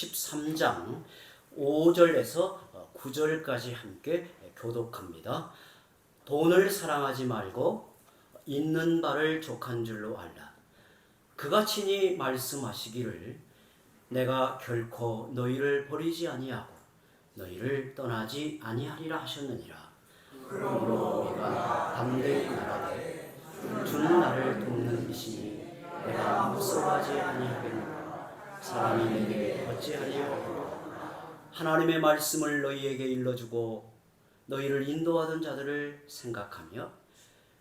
13장 5절에서 9절까지 함께 교독합니다. 돈을 사랑하지 말고 있는 바를 족한 줄로 알라. 그가 친히 말씀하시기를 내가 결코 너희를 버리지 아니하고 너희를 떠나지 아니하리라 하셨느니라. 그러므로 우리가 담대히 말하되 주는 나를 돕는 이시니 내가 무서워하지 아니하겠노라. 사람이 내게 어찌하리요. 하나님의 말씀을 너희에게 일러주고 너희를 인도하던 자들을 생각하며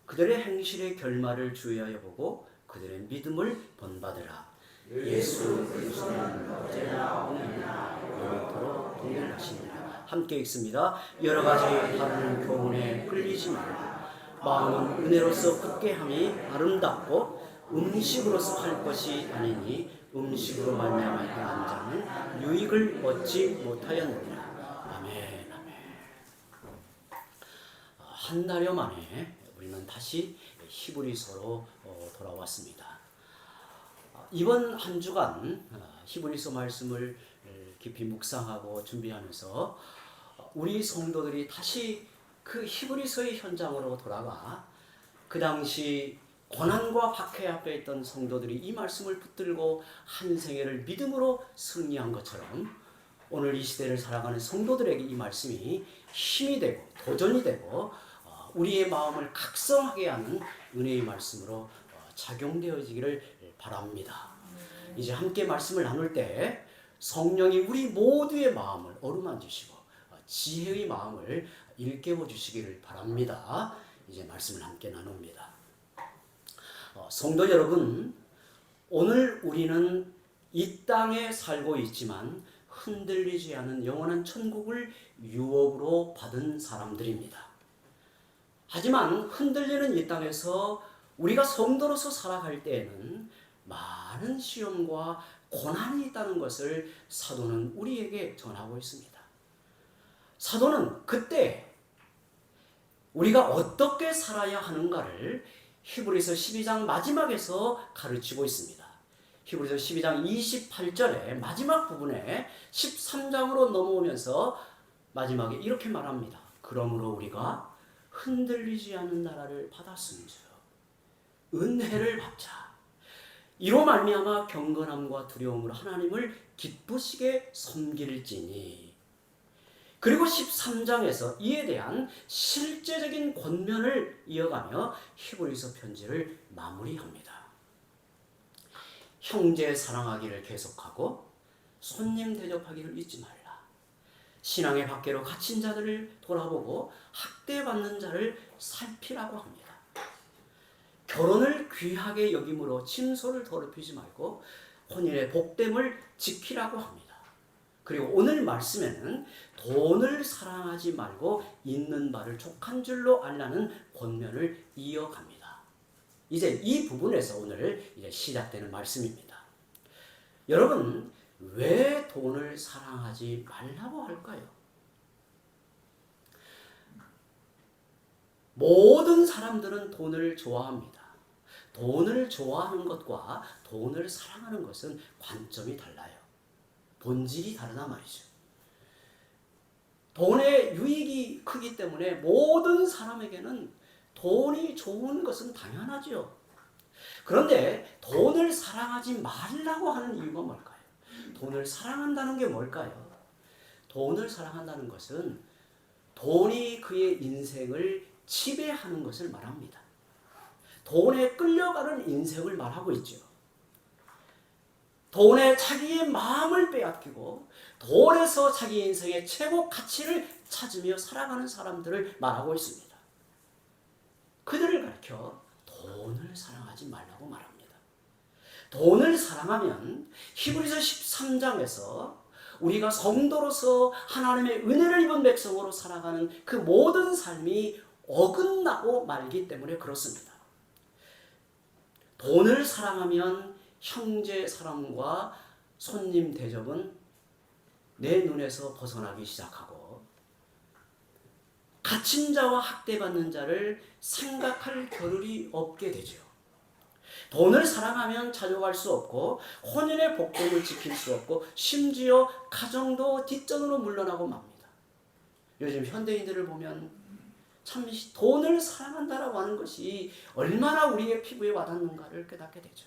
그들의 행실의 결말을 주의하여 보고 그들의 믿음을 본받으라. 예수 그리스도는 어제나 오늘나 영원토록 동일하시니라. 함께 읽습니다. 여러 가지 다른 교훈에 끌리지 말라. 마음은 은혜로서 굳게 함이 아름답고 음식으로서 할 것이 아니니 음식으로 말미암아 행한 자는 유익을 얻지 못하였느니라. 아멘. 아멘. 한 달여 만에 우리는 다시 히브리서로 돌아왔습니다. 이번 한 주간 히브리서 말씀을 깊이 묵상하고 준비하면서 우리 성도들이 다시 그 히브리서의 현장으로 돌아가 그 당시 고난과 박해 앞에 있던 성도들이 이 말씀을 붙들고 한 생애를 믿음으로 승리한 것처럼 오늘 이 시대를 살아가는 성도들에게 이 말씀이 힘이 되고 도전이 되고 우리의 마음을 각성하게 하는 은혜의 말씀으로 작용되어지기를 바랍니다. 이제 함께 말씀을 나눌 때 성령이 우리 모두의 마음을 어루만지시고 지혜의 마음을 일깨워 주시기를 바랍니다. 이제 말씀을 함께 나눕니다. 성도 여러분, 오늘 우리는 이 땅에 살고 있지만 흔들리지 않은 영원한 천국을 유업으로 받은 사람들입니다. 하지만 흔들리는 이 땅에서 우리가 성도로서 살아갈 때에는 많은 시험과 고난이 있다는 것을 사도는 우리에게 전하고 있습니다. 사도는 그때 우리가 어떻게 살아야 하는가를 히브리서 12장 마지막에서 가르치고 있습니다. 히브리서 12장 28절의 마지막 부분에 13장으로 넘어오면서 마지막에 이렇게 말합니다. 그러므로 우리가 흔들리지 않는 나라를 받았은즉 은혜를 받자. 이로 말미암아 경건함과 두려움으로 하나님을 기쁘시게 섬길지니. 그리고 13장에서 이에 대한 실제적인 권면을 이어가며 히브리서 편지를 마무리합니다. 형제 사랑하기를 계속하고 손님 대접하기를 잊지 말라. 신앙의 밖으로 갇힌 자들을 돌아보고 학대받는 자를 살피라고 합니다. 결혼을 귀하게 여김으로 침소를 더럽히지 말고 혼인의 복됨을 지키라고 합니다. 그리고 오늘 말씀에는 돈을 사랑하지 말고 있는 바를 족한 줄로 알라는 권면을 이어갑니다. 이제 이 부분에서 오늘 이제 시작되는 말씀입니다. 여러분, 왜 돈을 사랑하지 말라고 할까요? 모든 사람들은 돈을 좋아합니다. 돈을 좋아하는 것과 돈을 사랑하는 것은 관점이 달라요. 본질이 다르단 말이죠. 돈의 유익이 크기 때문에 모든 사람에게는 돈이 좋은 것은 당연하죠. 그런데 돈을 사랑하지 말라고 하는 이유가 뭘까요? 돈을 사랑한다는 게 뭘까요? 돈을 사랑한다는 것은 돈이 그의 인생을 지배하는 것을 말합니다. 돈에 끌려가는 인생을 말하고 있죠. 돈에 자기의 마음을 빼앗기고 돈에서 자기 인생의 최고 가치를 찾으며 살아가는 사람들을 말하고 있습니다. 그들을 가르쳐 돈을 사랑하지 말라고 말합니다. 돈을 사랑하면 히브리서 13장에서 우리가 성도로서 하나님의 은혜를 입은 백성으로 살아가는 그 모든 삶이 어긋나고 말기 때문에 그렇습니다. 돈을 사랑하면 형제 사랑과 손님 대접은 내 눈에서 벗어나기 시작하고 갇힌 자와 학대받는 자를 생각할 겨를이 없게 되죠. 돈을 사랑하면 자족할 수 없고 혼인의 복됨을 지킬 수 없고 심지어 가정도 뒷전으로 물러나고 맙니다. 요즘 현대인들을 보면 참 돈을 사랑한다라고 하는 것이 얼마나 우리의 피부에 와닿는가를 깨닫게 되죠.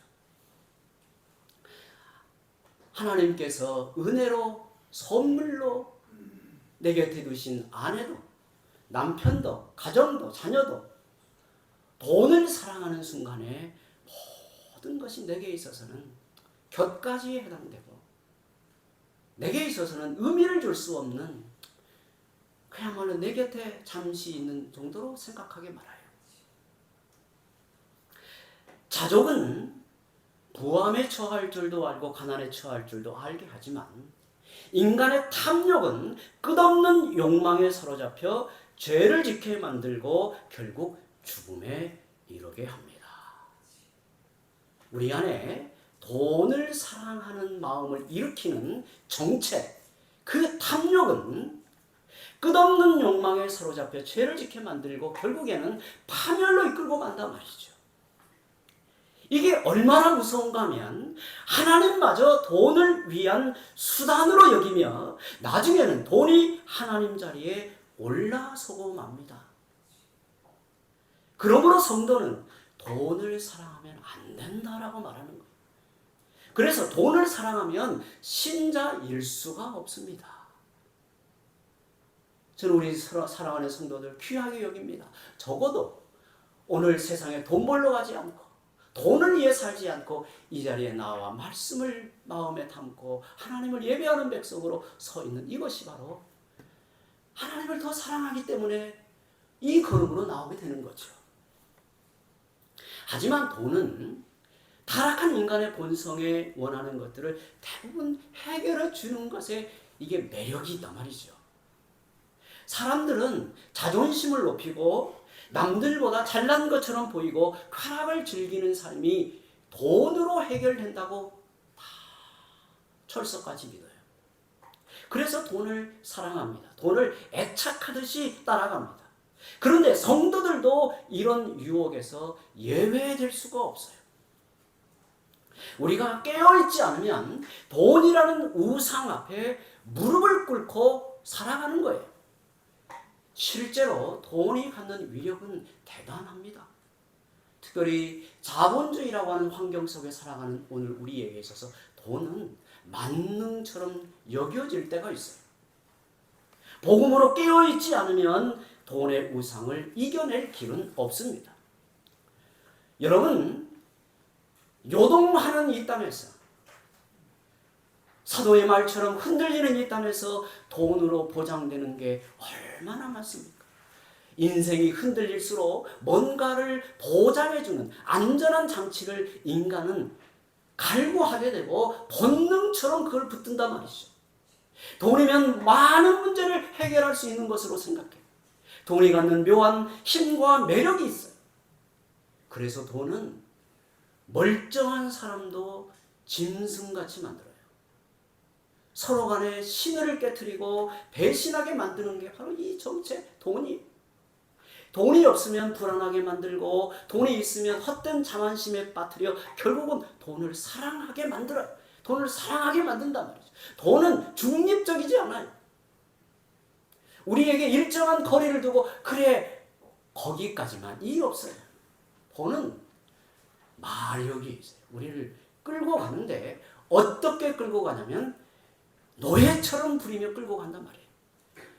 하나님께서 은혜로 선물로 내 곁에 두신 아내도 남편도 가정도 자녀도 돈을 사랑하는 순간에 모든 것이 내게 있어서는 곁가지에 해당되고 내게 있어서는 의미를 줄 수 없는 그야말로 내 곁에 잠시 있는 정도로 생각하게 말아요. 자족은 부함에 처할 줄도 알고 가난에 처할 줄도 알게 하지만 인간의 탐욕은 끝없는 욕망에 사로잡혀 죄를 짓게 만들고 결국 죽음에 이르게 합니다. 우리 안에 돈을 사랑하는 마음을 일으키는 정체, 그 탐욕은 끝없는 욕망에 사로잡혀 죄를 짓게 만들고 결국에는 파멸로 이끌고 간단 말이죠. 이게 얼마나 무서운가 하면 하나님마저 돈을 위한 수단으로 여기며 나중에는 돈이 하나님 자리에 올라서고 맙니다. 그러므로 성도는 돈을 사랑하면 안 된다라고 말하는 거예요. 그래서 돈을 사랑하면 신자일 수가 없습니다. 저는 우리 사랑하는 성도들 귀하게 여깁니다. 적어도 오늘 세상에 돈 벌러 가지 않고 돈을 위해 살지 않고 이 자리에 나와 말씀을 마음에 담고 하나님을 예배하는 백성으로 서 있는 이것이 바로 하나님을 더 사랑하기 때문에 이 걸음으로 나오게 되는 거죠. 하지만 돈은 타락한 인간의 본성에 원하는 것들을 대부분 해결해 주는 것에 이게 매력이 있단 말이죠. 사람들은 자존심을 높이고 남들보다 잘난 것처럼 보이고 쾌락을 즐기는 삶이 돈으로 해결된다고 다 철석같이 믿어요. 그래서 돈을 사랑합니다. 돈을 애착하듯이 따라갑니다. 그런데 성도들도 이런 유혹에서 예외될 수가 없어요. 우리가 깨어있지 않으면 돈이라는 우상 앞에 무릎을 꿇고 살아가는 거예요. 실제로 돈이 갖는 위력은 대단합니다. 특별히 자본주의라고 하는 환경 속에 살아가는 오늘 우리에게 있어서 돈은 만능처럼 여겨질 때가 있어요. 복음으로 깨어있지 않으면 돈의 우상을 이겨낼 길은 없습니다. 여러분, 요동하는 이 땅에서 사도의 말처럼 흔들리는 이 땅에서 돈으로 보장되는 게 얼마나 많습니까? 인생이 흔들릴수록 뭔가를 보장해주는 안전한 장치를 인간은 갈구하게 되고 본능처럼 그걸 붙든단 말이죠. 돈이면 많은 문제를 해결할 수 있는 것으로 생각해요. 돈이 갖는 묘한 힘과 매력이 있어요. 그래서 돈은 멀쩡한 사람도 짐승같이 만들어요. 서로 간에 신의를 깨트리고 배신하게 만드는 게 바로 이 정체, 돈이. 돈이 없으면 불안하게 만들고 돈이 있으면 헛된 자만심에 빠뜨려 결국은 돈을 사랑하게 만들어요. 돈을 사랑하게 만든단 말이죠. 돈은 중립적이지 않아요. 우리에게 일정한 거리를 두고 그래 거기까지만 이 없어요. 돈은 마력이 있어요. 우리를 끌고 가는데 어떻게 끌고 가냐면 노예처럼 부리며 끌고 간단 말이에요.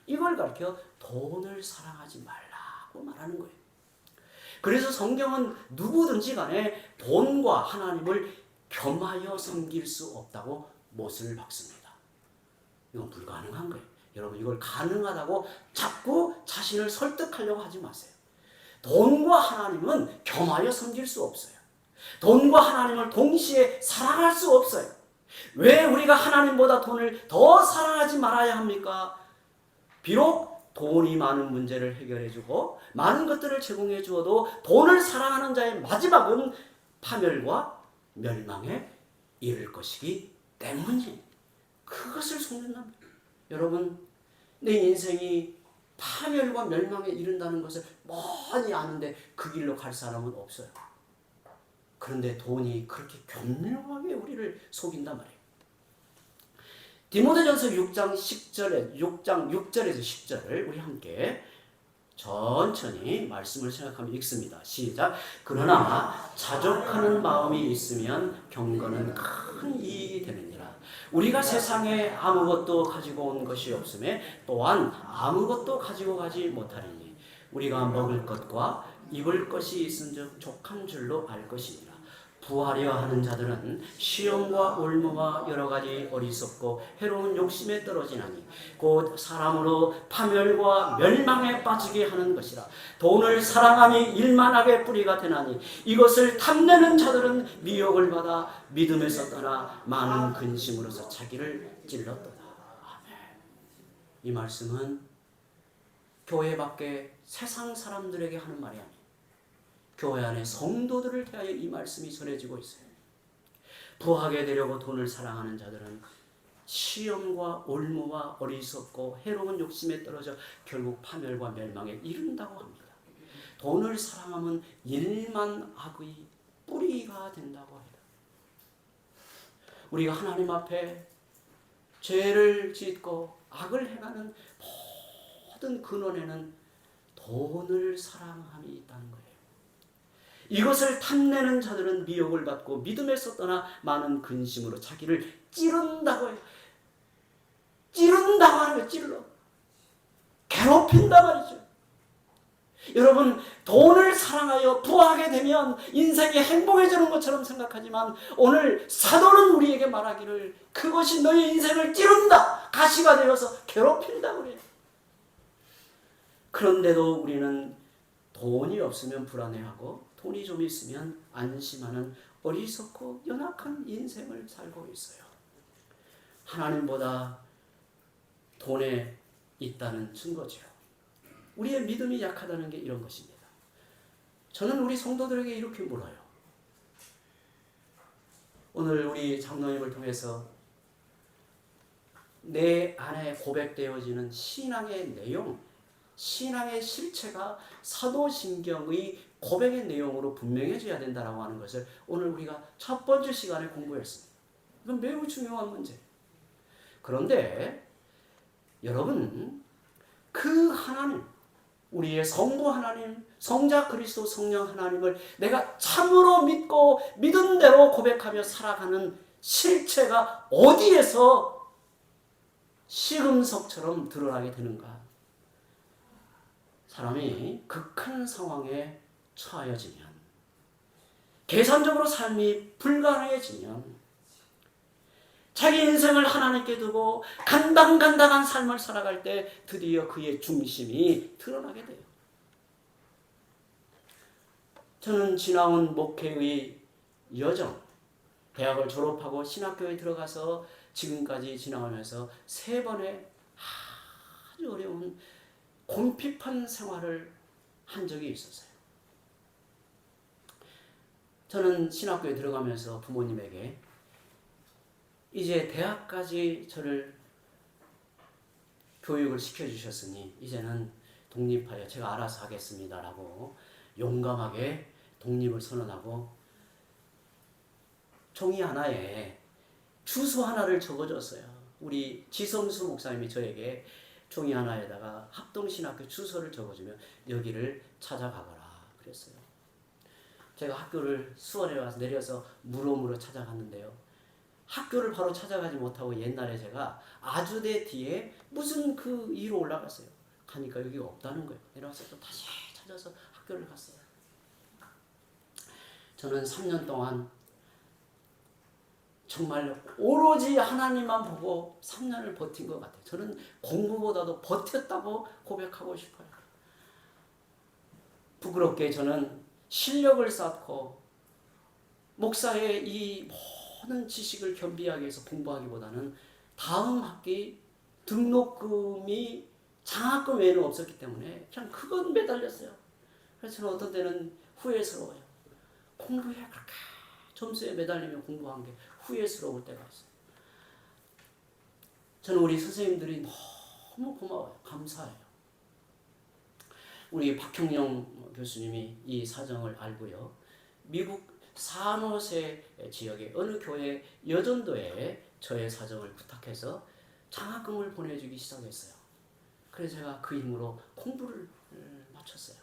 이걸 가르쳐 돈을 사랑하지 말라고 말하는 거예요. 그래서 성경은 누구든지 간에 돈과 하나님을 겸하여 섬길 수 없다고 못을 박습니다. 이건 불가능한 거예요. 여러분 이걸 가능하다고 자꾸 자신을 설득하려고 하지 마세요. 돈과 하나님은 겸하여 섬길 수 없어요. 돈과 하나님을 동시에 사랑할 수 없어요. 왜 우리가 하나님보다 돈을 더 사랑하지 말아야 합니까? 비록 돈이 많은 문제를 해결해주고 많은 것들을 제공해 주어도 돈을 사랑하는 자의 마지막은 파멸과 멸망에 이를 것이기 때문에 그것을 속는답니다. 여러분 내 인생이 파멸과 멸망에 이른다는 것을 많이 아는데 그 길로 갈 사람은 없어요. 그런데 돈이 그렇게 교묘하게 우리를 속인단 말이에요. 디모데전서 6장 6절에서 10절을 우리 함께 천천히 말씀을 생각하며 읽습니다. 시작. 그러나 자족하는 마음이 있으면 경건은 큰 이익이 되느니라. 우리가 세상에 아무것도 가지고 온 것이 없음에 또한 아무것도 가지고 가지 못하리니 우리가 먹을 것과 입을 것이 있은즉 족한 줄로 알 것이니라. 부하려 하는 자들은 시험과 올무와 여러 가지 어리석고 해로운 욕심에 떨어지나니 곧 사람으로 파멸과 멸망에 빠지게 하는 것이라. 돈을 사랑함이 일만하게 뿌리가 되나니 이것을 탐내는 자들은 미혹을 받아 믿음에서 떠나 많은 근심으로서 자기를 찔렀도다. 아멘. 이 말씀은 교회 밖에 세상 사람들에게 하는 말이 아니에요. 교회 안에 성도들을 대하여 이 말씀이 전해지고 있어요. 부하게 되려고 돈을 사랑하는 자들은 시험과 올무와 어리석고 해로운 욕심에 떨어져 결국 파멸과 멸망에 이른다고 합니다. 돈을 사랑하면 일만 악의 뿌리가 된다고 합니다. 우리가 하나님 앞에 죄를 짓고 악을 행하는 모든 근원에는 돈을 사랑함이 있다는 거예요. 이것을 탐내는 자들은 미혹을 받고 믿음에서 떠나 많은 근심으로 자기를 찌른다고 해요. 찌른다고 하는 거예요. 찔러. 괴롭힌다 말이죠. 여러분, 돈을 사랑하여 부하게 되면 인생이 행복해지는 것처럼 생각하지만 오늘 사도는 우리에게 말하기를 그것이 너의 인생을 찌른다. 가시가 되어서 괴롭힌다고 그래요. 그런데도 우리는 돈이 없으면 불안해하고 돈이 좀 있으면 안심하는 어리석고 연약한 인생을 살고 있어요. 하나님보다 돈에 있다는 증거죠. 우리의 믿음이 약하다는 게 이런 것입니다. 저는 우리 성도들에게 이렇게 물어요. 오늘 우리 장로님을 통해서 내 안에 고백되어지는 신앙의 내용, 신앙의 실체가 사도신경의 고백의 내용으로 분명해져야 된다고 하는 것을 오늘 우리가 첫 번째 시간에 공부했습니다. 이건 매우 중요한 문제예요. 그런데 여러분, 그 하나님, 우리의 성부 하나님, 성자 그리스도 성령 하나님을 내가 참으로 믿고 믿은 대로 고백하며 살아가는 실체가 어디에서 시금석처럼 드러나게 되는가? 사람이 극한 상황에 처하여지면, 계산적으로 삶이 불가능해지면, 자기 인생을 하나님께 두고 간당간당한 삶을 살아갈 때 드디어 그의 중심이 드러나게 돼요. 저는 지나온 목회의 여정, 대학을 졸업하고 신학교에 들어가서 지금까지 지나오면서 3번의 아주 어려운 곰핍한 생활을 한 적이 있었어요. 저는 신학교에 들어가면서 부모님에게 이제 대학까지 저를 교육을 시켜주셨으니 이제는 독립하여 제가 알아서 하겠습니다라고 용감하게 독립을 선언하고 종이 하나에 주소 하나를 적어줬어요. 우리 지성수 목사님이 저에게 종이 하나에다가 합동신학교 주소를 적어주면 여기를 찾아가거라 그랬어요. 제가 학교를 수원에 와서 내려서 물어물어 찾아갔는데요. 학교를 바로 찾아가지 못하고 옛날에 제가 아주대 뒤에 무슨 그 위로 올라갔어요. 가니까 여기가 없다는 거예요. 내려와서 또 다시 찾아서 학교를 갔어요. 저는 3년 동안 정말 오로지 하나님만 보고 3년을 버틴 것 같아요. 저는 공부보다도 버텼다고 고백하고 싶어요. 부끄럽게 저는 실력을 쌓고 목사의 이 모든 지식을 겸비하기 위해서 공부하기보다는 다음 학기 등록금이 장학금 외에는 없었기 때문에 그냥 그건 매달렸어요. 그래서 저는 어떤 때는 후회스러워요. 공부에 그렇게 점수에 매달리며 공부한 게 후회스러울 때가 있어요. 저는 우리 선생님들이 너무 고마워요. 감사해요. 우리 박형영 교수님이 이 사정을 알고요. 미국 산호세 지역의 어느 교회 여전도에 저의 사정을 부탁해서 장학금을 보내주기 시작했어요. 그래서 제가 그 힘으로 공부를 마쳤어요.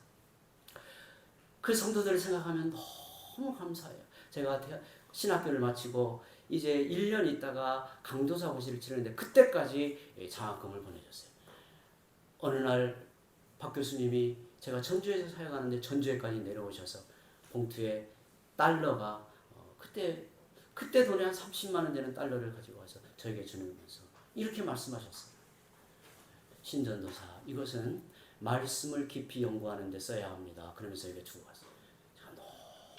그 성도들을 생각하면 너무 감사해요. 제가 신학교를 마치고 이제 1년 있다가 강도사고시를 치르는데 그때까지 장학금을 보내줬어요. 어느 날 박 교수님이 제가 전주에서 사역하는데 전주에까지 내려오셔서 봉투에 달러가 그때 돈이 한 30만 원 되는 달러를 가지고 와서 저에게 주면서 이렇게 말씀하셨어요. 신전도사, 이것은 말씀을 깊이 연구하는 데 써야 합니다. 그러면서 이게 주고 갔어요. 제가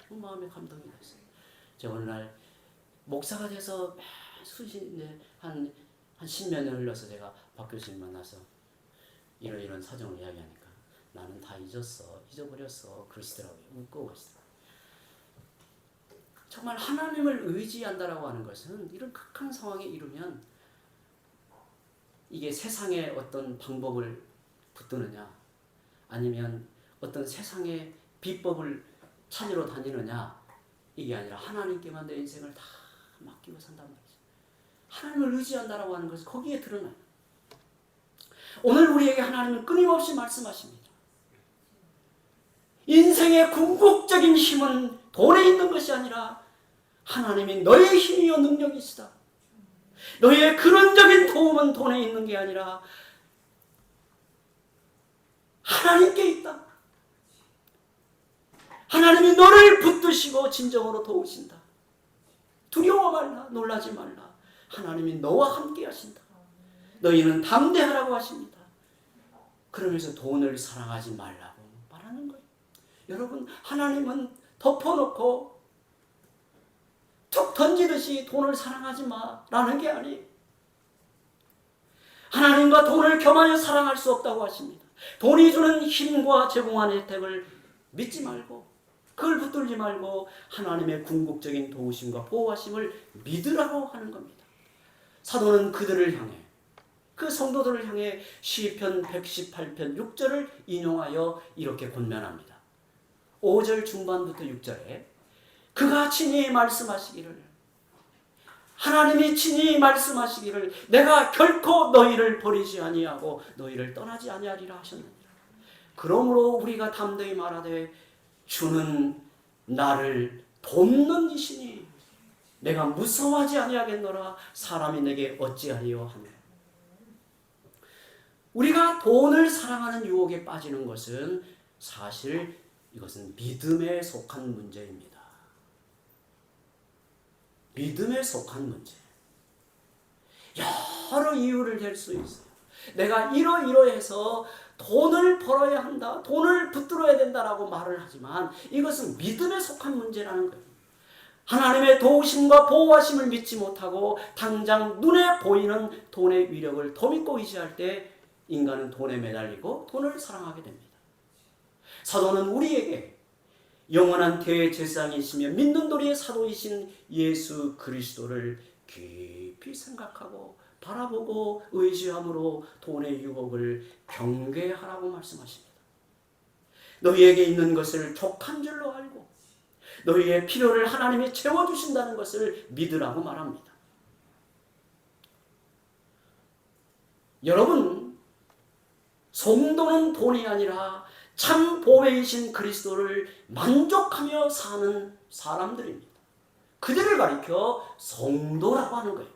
너무 마음에 감동이 됐어요. 제가 어느 날 목사가 돼서 한 10몇 년 흘러서 제가 박 교수님 만나서 이런 사정을 이야기하니까 나는 다 잊어버렸어 그러시더라고요. 웃고 가시더라고요. 정말 하나님을 의지한다라고 하는 것은 이런 극한 상황에 이르면 이게 세상의 어떤 방법을 붙드느냐 아니면 어떤 세상의 비법을 찾으러 다니느냐 이게 아니라 하나님께만 내 인생을 다 맡기고 산단 말이죠. 하나님을 의지한다라고 하는 것은 거기에 드러나요. 오늘 우리에게 하나님은 끊임없이 말씀하십니다. 인생의 궁극적인 힘은 돈에 있는 것이 아니라 하나님이 너의 힘이요 능력이시다. 너의 근원적인 도움은 돈에 있는 게 아니라 하나님께 있다. 하나님이 너를 붙드시고 진정으로 도우신다. 두려워 말라, 놀라지 말라. 하나님이 너와 함께 하신다. 너희는 담대하라고 하십니다. 그러면서 돈을 사랑하지 말라고 말하는 거예요. 여러분, 하나님은 덮어놓고 툭 던지듯이 돈을 사랑하지 마라는 게 아니에요. 하나님과 돈을 겸하여 사랑할 수 없다고 하십니다. 돈이 주는 힘과 제공하는 혜택을 믿지 말고 그걸 붙들지 말고 하나님의 궁극적인 도우심과 보호하심을 믿으라고 하는 겁니다. 사도는 그들을 향해 그 성도들을 향해 시편 118편 6절을 인용하여 이렇게 권면합니다. 5절 중반부터 6절에 그가 친히 말씀하시기를 하나님이 친히 말씀하시기를 내가 결코 너희를 버리지 아니하고 너희를 떠나지 아니하리라 하셨느니라. 그러므로 우리가 담대히 말하되 주는 나를 돕는 이시니 내가 무서워하지 아니하겠노라. 사람이 내게 어찌하리요 하며. 우리가 돈을 사랑하는 유혹에 빠지는 것은 사실 이것은 믿음에 속한 문제입니다. 믿음에 속한 문제. 여러 이유를 댈 수 있어요. 내가 이러이러해서 돈을 벌어야 한다, 돈을 붙들어야 된다라고 말을 하지만 이것은 믿음에 속한 문제라는 거예요. 하나님의 도우심과 보호하심을 믿지 못하고 당장 눈에 보이는 돈의 위력을 더 믿고 의지할 때 인간은 돈에 매달리고 돈을 사랑하게 됩니다. 사도는 우리에게 영원한 대제사장이시며 믿는 도리의 사도이신 예수 그리스도를 깊이 생각하고 바라보고 의지함으로 돈의 유혹을 경계하라고 말씀하십니다. 너희에게 있는 것을 족한 줄로 알고 너희의 필요를 하나님이 채워주신다는 것을 믿으라고 말합니다. 여러분, 성도는 돈이 아니라 참 보배이신 그리스도를 만족하며 사는 사람들입니다. 그들을 가리켜 성도라고 하는 거예요.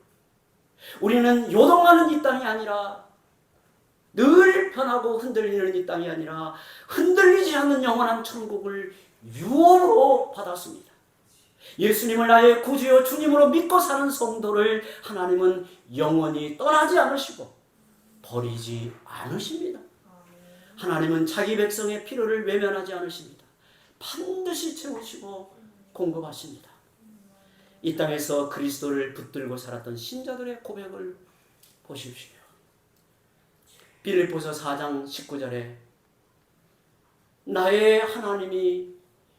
우리는 요동하는 이 땅이 아니라 늘 편하고 흔들리는 이 땅이 아니라 흔들리지 않는 영원한 천국을 유언으로 받았습니다. 예수님을 나의 구주요 주님으로 믿고 사는 성도를 하나님은 영원히 떠나지 않으시고 버리지 않으십니다. 하나님은 자기 백성의 필요를 외면하지 않으십니다. 반드시 채우시고 공급하십니다. 이 땅에서 그리스도를 붙들고 살았던 신자들의 고백을 보십시오. 빌립보서 4장 19절에 나의 하나님이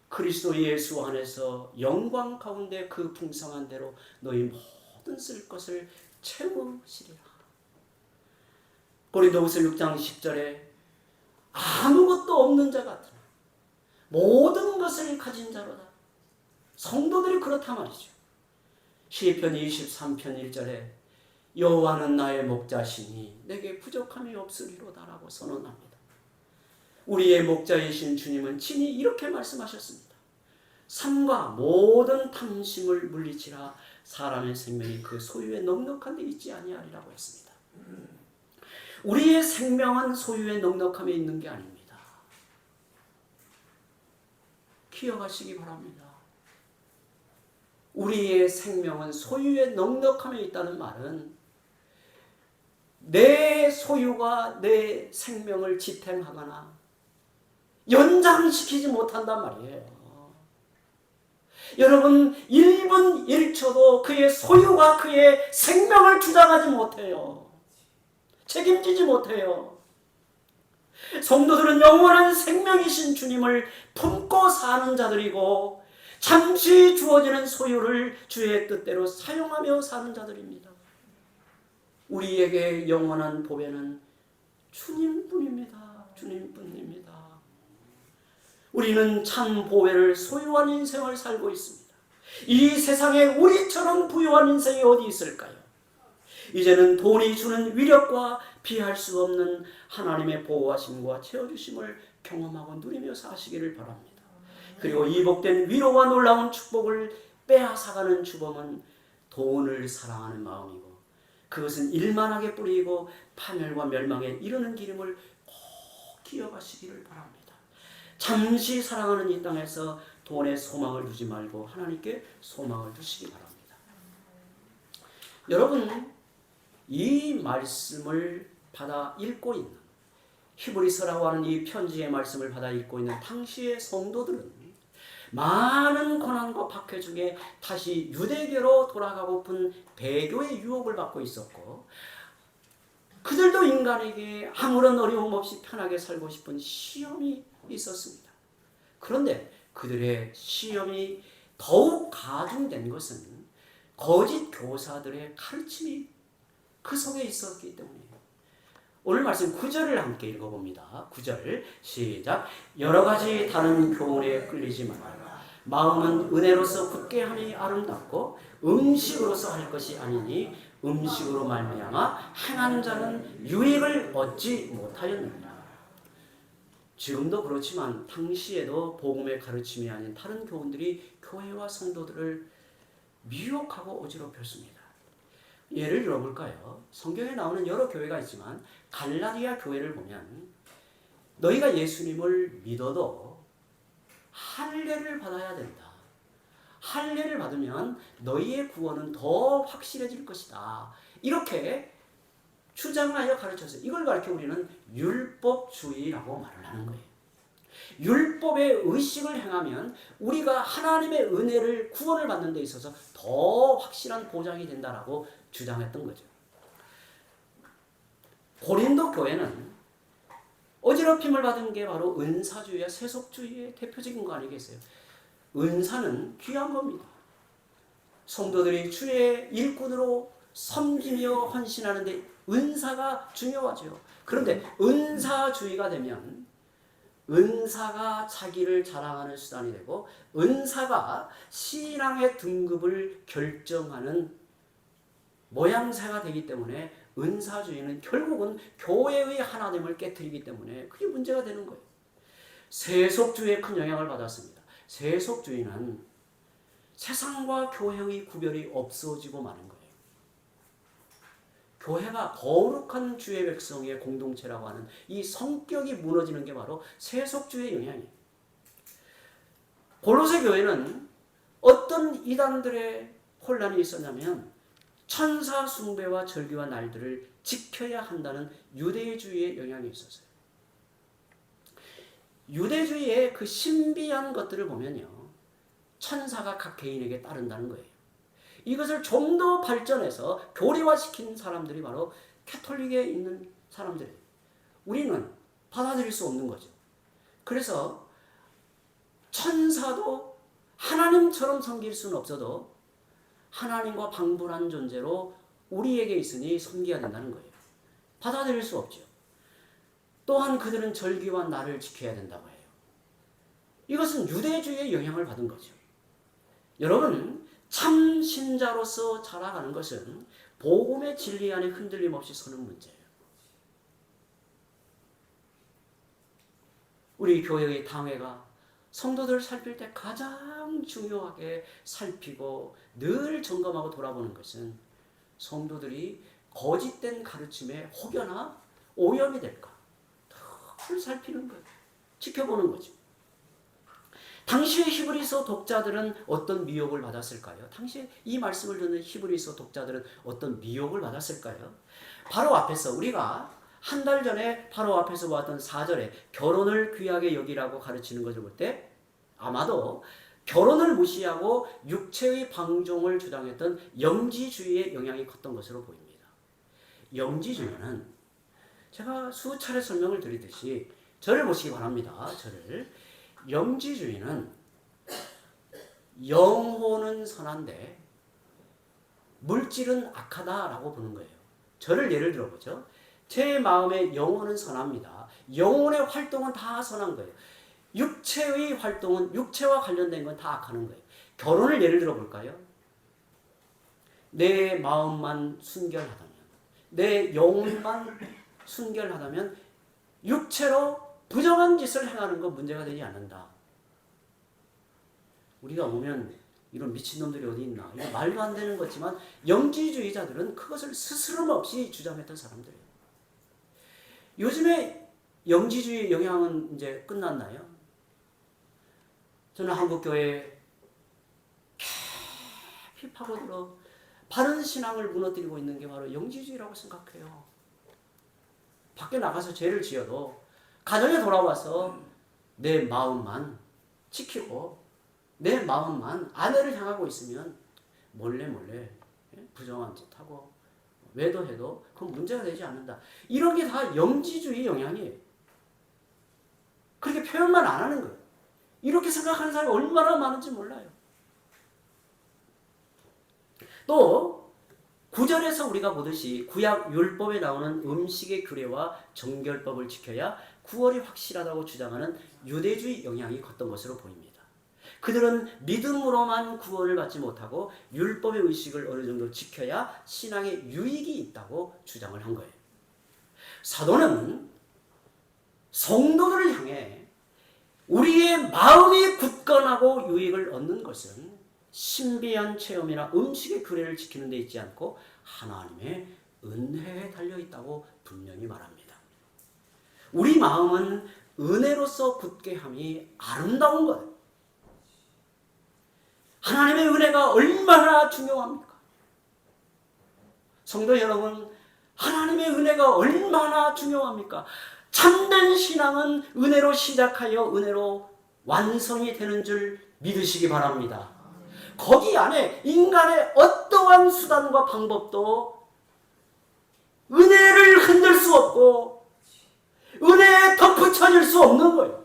그리스도 예수 안에서 영광 가운데 그 풍성한 대로 너희 모든 쓸 것을 채우시리라. 고린도후서 6장 10절에 아무것도 없는 자 같으나 모든 것을 가진 자로다. 성도들이 그렇단 말이죠. 시편 23편 1절에 여호와는 나의 목자시니 내게 부족함이 없으리로다라고 선언합니다. 우리의 목자이신 주님은 친히 이렇게 말씀하셨습니다. 삶과 모든 탐심을 물리치라 사람의 생명이 그 소유의 넉넉한 데 있지 아니하리라고 했습니다. 우리의 생명은 소유의 넉넉함에 있는 게 아닙니다. 기억하시기 바랍니다. 우리의 생명은 소유의 넉넉함에 있다는 말은 내 소유가 내 생명을 지탱하거나 연장시키지 못한단 말이에요. 여러분 1분 1초도 그의 소유가 그의 생명을 주장하지 못해요. 책임지지 못해요. 성도들은 영원한 생명이신 주님을 품고 사는 자들이고 잠시 주어지는 소유를 주의 뜻대로 사용하며 사는 자들입니다. 우리에게 영원한 보배는 주님뿐입니다. 주님뿐입니다. 우리는 참 보배를 소유한 인생을 살고 있습니다. 이 세상에 우리처럼 부유한 인생이 어디 있을까요? 이제는 돈이 주는 위력과 비할 수 없는 하나님의 보호하심과 채워주심을 경험하고 누리며 사시기를 바랍니다. 그리고 이 복된 위로와 놀라운 축복을 빼앗아가는 주범은 돈을 사랑하는 마음이고 그것은 일만하게 뿌리고 파멸과 멸망에 이르는 길임을 꼭 기억하시기를 바랍니다. 잠시 사랑하는 이 땅에서 돈에 소망을 두지 말고 하나님께 소망을 두시기 바랍니다. 여러분, 이 말씀을 받아 읽고 있는 히브리서라고 하는 이 편지의 말씀을 받아 읽고 있는 당시의 성도들은 많은 고난과 박해 중에 다시 유대교로 돌아가고픈 배교의 유혹을 받고 있었고 그들도 인간에게 아무런 어려움 없이 편하게 살고 싶은 시험이 있었습니다. 그런데 그들의 시험이 더욱 가중된 것은 거짓 교사들의 가르침이 그 속에 있었기 때문이에요. 오늘 말씀 9절을 함께 읽어봅니다. 9절 시작. 여러 가지 다른 교훈에 끌리지 말라. 마음은 은혜로서 굳게 함이 아름답고 음식으로서 할 것이 아니니 음식으로 말미암아 행한 자는 유익을 얻지 못하였느니라. 지금도 그렇지만 당시에도 복음의 가르침이 아닌 다른 교훈들이 교회와 성도들을 미혹하고 어지럽혔습니다. 예를 들어볼까요? 성경에 나오는 여러 교회가 있지만 갈라디아 교회를 보면 너희가 예수님을 믿어도 할례를 받아야 된다. 할례를 받으면 너희의 구원은 더 확실해질 것이다. 이렇게 주장하여 가르쳤어요. 이걸 가르쳐 우리는 율법주의라고 말을 하는 거예요. 율법의 의식을 행하면 우리가 하나님의 은혜를 구원을 받는 데 있어서 더 확실한 보장이 된다라고 주장했던 거죠. 고린도 교회는 어지럽힘을 받은 게 바로 은사주의와 세속주의의 대표적인 거 아니겠어요? 은사는 귀한 겁니다. 성도들이 주의 일꾼으로 섬기며 헌신하는데 은사가 중요하죠. 그런데 은사주의가 되면 은사가 자기를 자랑하는 수단이 되고 은사가 신앙의 등급을 결정하는 모양새가 되기 때문에 은사주의는 결국은 교회의 하나됨을 깨트리기 때문에 그게 문제가 되는 거예요. 세속주의에 큰 영향을 받았습니다. 세속주의는 세상과 교회의 구별이 없어지고 마는 거예요. 교회가 거룩한 주의 백성의 공동체라고 하는 이 성격이 무너지는 게 바로 세속주의의 영향이에요. 골로새 교회는 어떤 이단들의 혼란이 있었냐면 천사 숭배와 절기와 날들을 지켜야 한다는 유대주의의 영향이 있었어요. 유대주의의 그 신비한 것들을 보면요. 천사가 각 개인에게 따른다는 거예요. 이것을 좀 더 발전해서 교리화시킨 사람들이 바로 캐톨릭에 있는 사람들이에요. 우리는 받아들일 수 없는 거죠. 그래서 천사도 하나님처럼 섬길 수는 없어도 하나님과 방불한 존재로 우리에게 있으니 섬겨야 된다는 거예요. 받아들일 수 없죠. 또한 그들은 절기와 날을 지켜야 된다고 해요. 이것은 유대주의의 영향을 받은 거죠. 여러분, 참 신자로서 자라가는 것은 복음의 진리 안에 흔들림 없이 서는 문제예요. 우리 교회의 당회가 성도들을 살필 때 가장 중요하게 살피고 늘 점검하고 돌아보는 것은 성도들이 거짓된 가르침에 혹여나 오염이 될까 늘 살피는 거예요. 지켜보는 거죠. 당시의 히브리서 독자들은 어떤 미혹을 받았을까요? 당시에 이 말씀을 듣는 히브리서 독자들은 어떤 미혹을 받았을까요? 바로 앞에서 우리가 한 달 전에 바로 앞에서 보았던 4절에 결혼을 귀하게 여기라고 가르치는 것을 볼 때 아마도 결혼을 무시하고 육체의 방종을 주장했던 영지주의의 영향이 컸던 것으로 보입니다. 영지주의는 제가 수차례 설명을 드리듯이 저를 보시기 바랍니다. 저를. 영지주의는 영혼은 선한데 물질은 악하다라고 보는 거예요. 저를 예를 들어보죠. 제 마음의 영혼은 선합니다. 영혼의 활동은 다 선한 거예요. 육체의 활동은 육체와 관련된 건 다 악하는 거예요. 결혼을 예를 들어볼까요? 내 마음만 순결하다면, 내 영혼만 순결하다면 육체로 부정한 짓을 행하는 건 문제가 되지 않는다. 우리가 보면 이런 미친놈들이 어디 있나. 이거 말도 안 되는 거지만 영지주의자들은 그것을 스스럼없이 주장했던 사람들이에요. 요즘에 영지주의 영향은 이제 끝났나요? 저는 한국교회에 깊이 파고들어 바른 신앙을 무너뜨리고 있는 게 바로 영지주의라고 생각해요. 밖에 나가서 죄를 지어도 가정에 돌아와서 내 마음만 지키고 내 마음만 아내를 향하고 있으면 몰래 부정한 짓 하고 외도해도 그건 문제가 되지 않는다. 이런 게 다 영지주의 영향이에요. 그렇게 표현만 안 하는 거예요. 이렇게 생각하는 사람이 얼마나 많은지 몰라요. 또 9절에서 우리가 보듯이 구약 율법에 나오는 음식의 규례와 정결법을 지켜야 구원이 확실하다고 주장하는 유대주의 영향이 컸던 것으로 보입니다. 그들은 믿음으로만 구원을 받지 못하고 율법의 의식을 어느 정도 지켜야 신앙에 유익이 있다고 주장을 한 거예요. 사도는 성도들을 향해 우리의 마음이 굳건하고 유익을 얻는 것은 신비한 체험이나 음식의 규례를 지키는 데 있지 않고 하나님의 은혜에 달려있다고 분명히 말합니다. 우리 마음은 은혜로서 굳게 함이 아름다운 것. 하나님의 은혜가 얼마나 중요합니까? 성도 여러분, 하나님의 은혜가 얼마나 중요합니까? 참된 신앙은 은혜로 시작하여 은혜로 완성이 되는 줄 믿으시기 바랍니다. 거기 안에 인간의 어떠한 수단과 방법도 은혜를 흔들 수 없고 은혜에 덧붙여질 수 없는 거예요.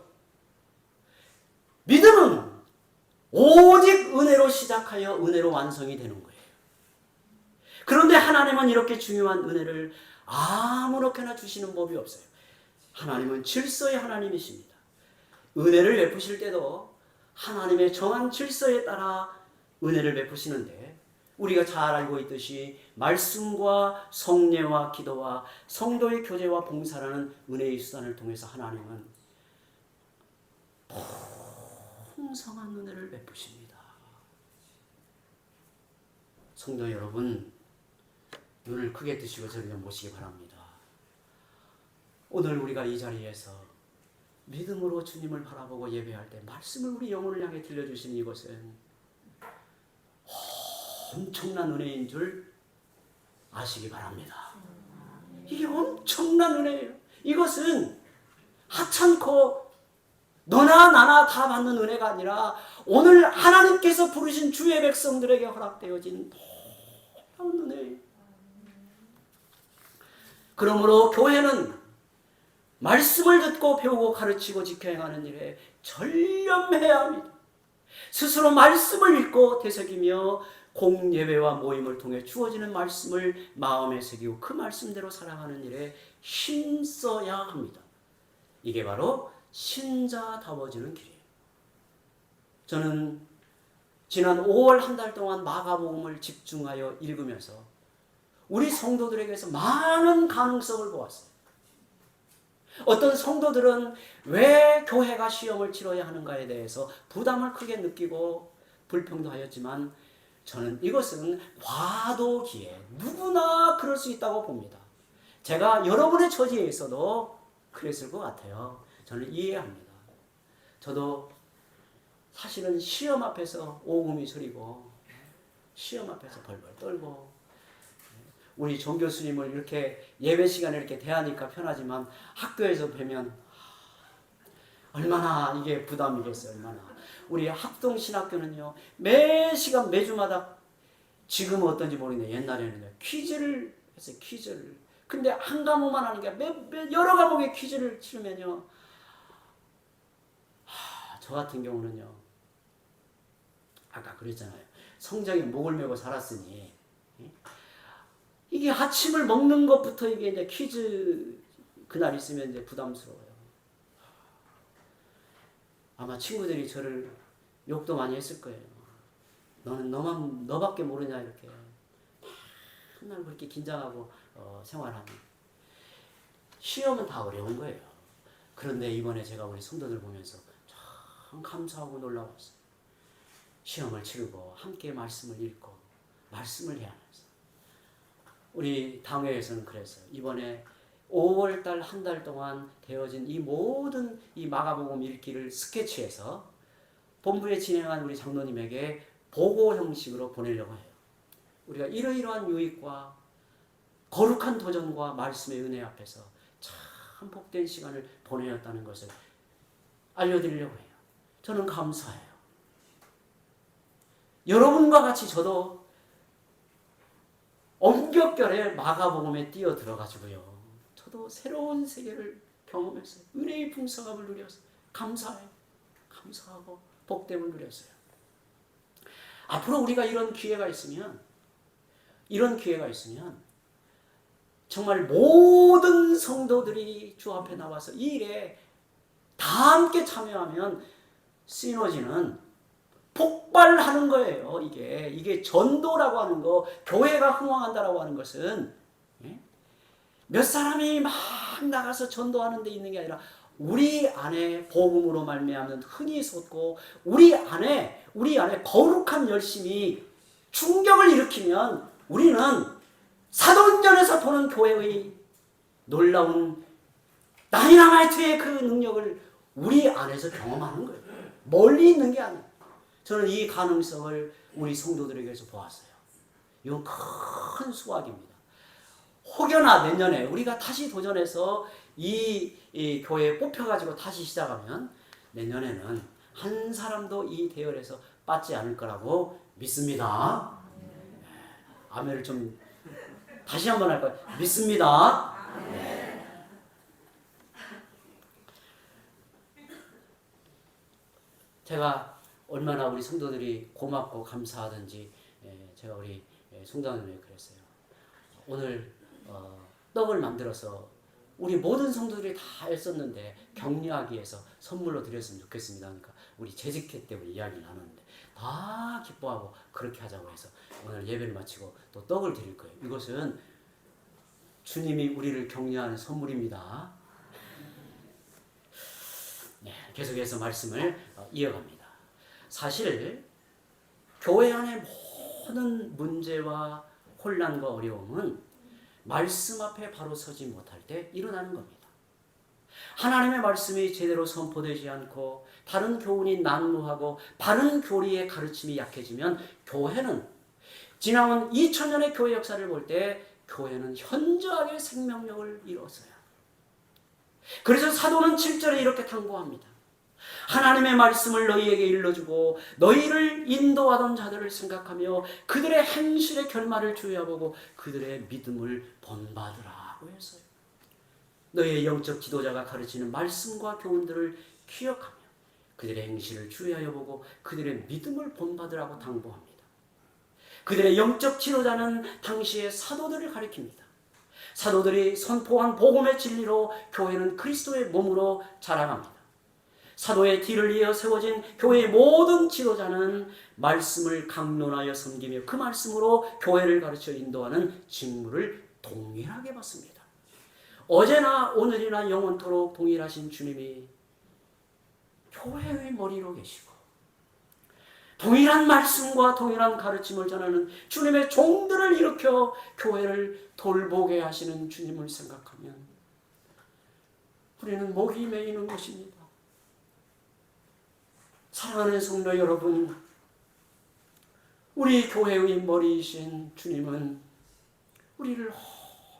믿음은 오직 은혜로 시작하여 은혜로 완성이 되는 거예요. 그런데 하나님은 이렇게 중요한 은혜를 아무렇게나 주시는 법이 없어요. 하나님은 질서의 하나님이십니다. 은혜를 베푸실 때도 하나님의 정한 질서에 따라 은혜를 베푸시는데 우리가 잘 알고 있듯이 말씀과 성례와 기도와 성도의 교제와 봉사라는 은혜의 수단을 통해서 하나님은 풍성한 은혜를 베푸십니다. 성도 여러분, 눈을 크게 뜨시고 저를 모시기 바랍니다. 오늘 우리가 이 자리에서 믿음으로 주님을 바라보고 예배할 때 말씀을 우리 영혼을 향해 들려주신 이것은 엄청난 은혜인 줄 아시기 바랍니다. 이게 엄청난 은혜예요. 이것은 하찮고 너나 나나 다 받는 은혜가 아니라 오늘 하나님께서 부르신 주의 백성들에게 허락되어진 놀라운 은혜예요. 그러므로 교회는 말씀을 듣고 배우고 가르치고 지켜 행하는 일에 전념해야 합니다. 스스로 말씀을 읽고 되새기며 공예배와 모임을 통해 주어지는 말씀을 마음에 새기고 그 말씀대로 살아가는 일에 힘써야 합니다. 이게 바로 신자다워지는 길이에요. 저는 지난 5월 한 달 동안 마가복음을 집중하여 읽으면서 우리 성도들에게서 많은 가능성을 보았어요. 어떤 성도들은 왜 교회가 시험을 치러야 하는가에 대해서 부담을 크게 느끼고 불평도 하였지만 저는 이것은 과도기에 누구나 그럴 수 있다고 봅니다. 제가 여러분의 처지에 있어도 그랬을 것 같아요. 저는 이해합니다. 저도 사실은 시험 앞에서 오금이 저리고 시험 앞에서 벌벌 떨고 우리 정 교수님을 이렇게 예배 시간에 이렇게 대하니까 편하지만 학교에서 뵈면 얼마나 이게 부담이겠어요. 얼마나. 우리 합동신학교는요. 매 시간 매주마다 지금은 어떤지 모르겠는데 옛날에는 퀴즈를 했어요. 퀴즈를. 근데 한 과목만 하는 게 여러 과목의 퀴즈를 치르면요. 저 같은 경우는요. 아까 그랬잖아요. 성적에 목을 메고 살았으니 이게 아침을 먹는 것부터 이게 이제 퀴즈 그날 있으면 이제 부담스러워요. 아마 친구들이 저를 욕도 많이 했을 거예요. 너는 너밖에 모르냐 이렇게. 맨날 그렇게 긴장하고 생활하는. 시험은 다 어려운 거예요. 그런데 이번에 제가 우리 성도들 보면서 참 감사하고 놀라웠어요. 시험을 치르고 함께 말씀을 읽고 말씀을 해야하면서 우리 당회에서는 그랬어요. 이번에 5월달 한 달 동안 되어진 이 모든 이 마가복음 읽기를 스케치해서 본부에 진행한 우리 장로님에게 보고 형식으로 보내려고 해요. 우리가 이러이러한 유익과 거룩한 도전과 말씀의 은혜 앞에서 참 복된 시간을 보내었다는 것을 알려드리려고 해요. 저는 감사해요. 여러분과 같이 저도 엄격결에 마가복음에 뛰어 들어가지고요. 저도 새로운 세계를 경험했어요. 은혜의 풍성함을 누렸어요. 감사해요. 감사하고 복됨을 누렸어요. 앞으로 우리가 이런 기회가 있으면 정말 모든 성도들이 주 앞에 나와서 이 일에 다 함께 참여하면 시너지는 폭발하는 거예요. 이게 전도라고 하는 거, 교회가 흥왕한다라고 하는 것은 몇 사람이 막 나가서 전도하는 데 있는 게 아니라 우리 안에 복음으로 말미암는 흥이 솟고 우리 안에 거룩한 열심이 충격을 일으키면 우리는 사도행전에서 보는 교회의 놀라운 다이너마이트의 그 능력을 우리 안에서 경험하는 거예요. 멀리 있는 게 아니에요. 저는 이 가능성을 우리 성도들에게서 보았어요. 이건 큰 수확입니다. 혹여나 내년에 우리가 다시 도전해서 이 교회에 뽑혀가지고 다시 시작하면 내년에는 한 사람도 이 대열에서 빠지지 않을 거라고 믿습니다. 아멘을 좀 다시 한번 할 거예요. 믿습니다. 제가 얼마나 우리 성도들이 고맙고 감사하든지 제가 우리 송장님에게 그랬어요. 오늘 떡을 만들어서 우리 모든 성도들이 다 애썼는데 격려하기 위해서 선물로 드렸으면 좋겠습니다. 그러니까 우리 재직회 때 우리 이야기를 나눴는데 다 기뻐하고 그렇게 하자고 해서 오늘 예배를 마치고 또 떡을 드릴 거예요. 이것은 주님이 우리를 격려하는 선물입니다. 네, 계속해서 말씀을 이어갑니다. 사실 교회 안의 모든 문제와 혼란과 어려움은 말씀 앞에 바로 서지 못할 때 일어나는 겁니다. 하나님의 말씀이 제대로 선포되지 않고 다른 교훈이 난무하고 바른 교리의 가르침이 약해지면 교회는 지나온 2000년의 교회 역사를 볼 때 교회는 현저하게 생명력을 잃었어요. 그래서 사도는 7절에 이렇게 당부합니다. 하나님의 말씀을 너희에게 일러주고 너희를 인도하던 자들을 생각하며 그들의 행실의 결말을 주의하보고 그들의 믿음을 본받으라고 했어요. 너희의 영적 지도자가 가르치는 말씀과 교훈들을 기억하며 그들의 행실을 주의하여 보고 그들의 믿음을 본받으라고 당부합니다. 그들의 영적 지도자는 당시의 사도들을 가리킵니다. 사도들이 선포한 복음의 진리로 교회는 그리스도의 몸으로 자라납니다. 사도의 뒤를 이어 세워진 교회의 모든 지도자는 말씀을 강론하여 섬기며 그 말씀으로 교회를 가르쳐 인도하는 직무를 동일하게 받습니다. 어제나 오늘이나 영원토록 동일하신 주님이 교회의 머리로 계시고 동일한 말씀과 동일한 가르침을 전하는 주님의 종들을 일으켜 교회를 돌보게 하시는 주님을 생각하면 우리는 목이 메이는 것입니다. 사랑하는 성도 여러분, 우리 교회의 머리이신 주님은 우리를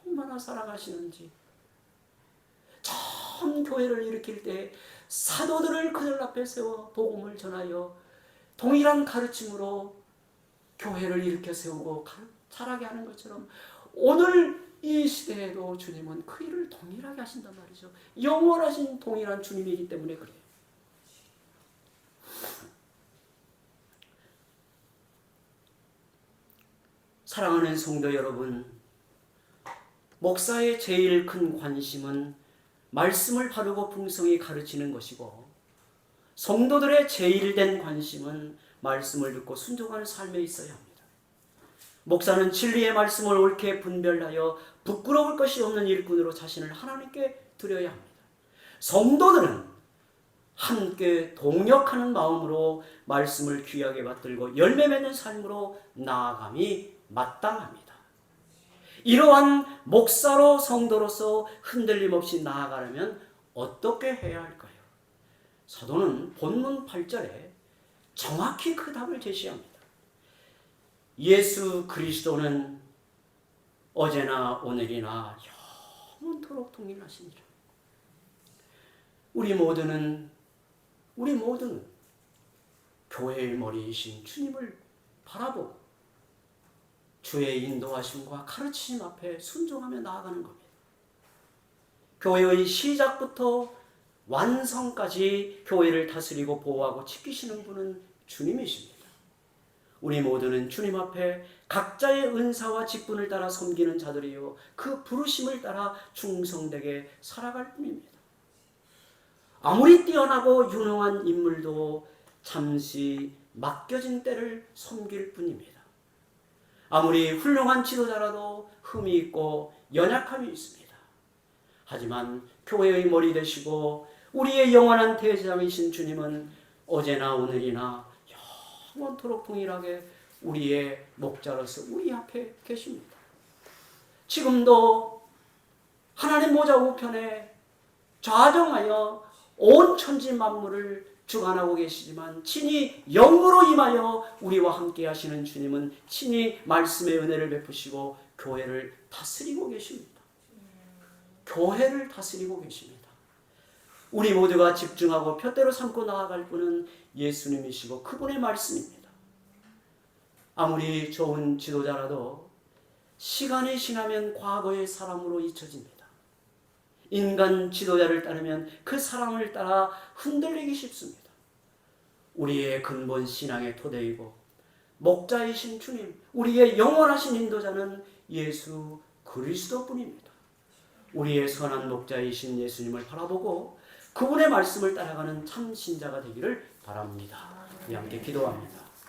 얼마나 사랑하시는지, 처음 교회를 일으킬 때 사도들을 그들 앞에 세워 복음을 전하여 동일한 가르침으로 교회를 일으켜 세우고 자라게 하는 것처럼 오늘 이 시대에도 주님은 그 일을 동일하게 하신단 말이죠. 영원하신 동일한 주님이기 때문에 그래요. 사랑하는 성도 여러분, 목사의 제일 큰 관심은 말씀을 바르고 풍성히 가르치는 것이고, 성도들의 제일 된 관심은 말씀을 듣고 순종하는 삶에 있어야 합니다. 목사는 진리의 말씀을 옳게 분별하여 부끄러울 것이 없는 일꾼으로 자신을 하나님께 드려야 합니다. 성도들은 함께 동역하는 마음으로 말씀을 귀하게 받들고 열매 맺는 삶으로 나아감이 마땅합니다. 이러한 목사로 성도로서 흔들림 없이 나아가려면 어떻게 해야 할까요? 사도는 본문 8절에 정확히 그 답을 제시합니다. 예수 그리스도는 어제나 오늘이나 영원토록 동일하시니라. 우리 모두는 교회의 머리이신 주님을 바라보고 주의 인도하심과 가르치심 앞에 순종하며 나아가는 겁니다. 교회의 시작부터 완성까지 교회를 다스리고 보호하고 지키시는 분은 주님이십니다. 우리 모두는 주님 앞에 각자의 은사와 직분을 따라 섬기는 자들이요 그 부르심을 따라 충성되게 살아갈 뿐입니다. 아무리 뛰어나고 유능한 인물도 잠시 맡겨진 때를 섬길 뿐입니다. 아무리 훌륭한 지도자라도 흠이 있고 연약함이 있습니다. 하지만 교회의 머리 되시고 우리의 영원한 대장이신 주님은 어제나 오늘이나 영원토록 동일하게 우리의 목자로서 우리 앞에 계십니다. 지금도 하나님 모자 우편에 좌정하여 온 천지 만물을 주관하고 계시지만 친히 영으로 임하여 우리와 함께 하시는 주님은 친히 말씀의 은혜를 베푸시고 교회를 다스리고 계십니다. 교회를 다스리고 계십니다. 우리 모두가 집중하고 푯대로 삼고 나아갈 분은 예수님이시고 그분의 말씀입니다. 아무리 좋은 지도자라도 시간이 지나면 과거의 사람으로 잊혀집니다. 인간 지도자를 따르면 그 사람을 따라 흔들리기 쉽습니다. 우리의 근본 신앙의 토대이고 목자이신 주님, 우리의 영원하신 인도자는 예수 그리스도뿐입니다. 우리의 선한 목자이신 예수님을 바라보고 그분의 말씀을 따라가는 참 신자가 되기를 바랍니다. 우리 함께 기도합니다.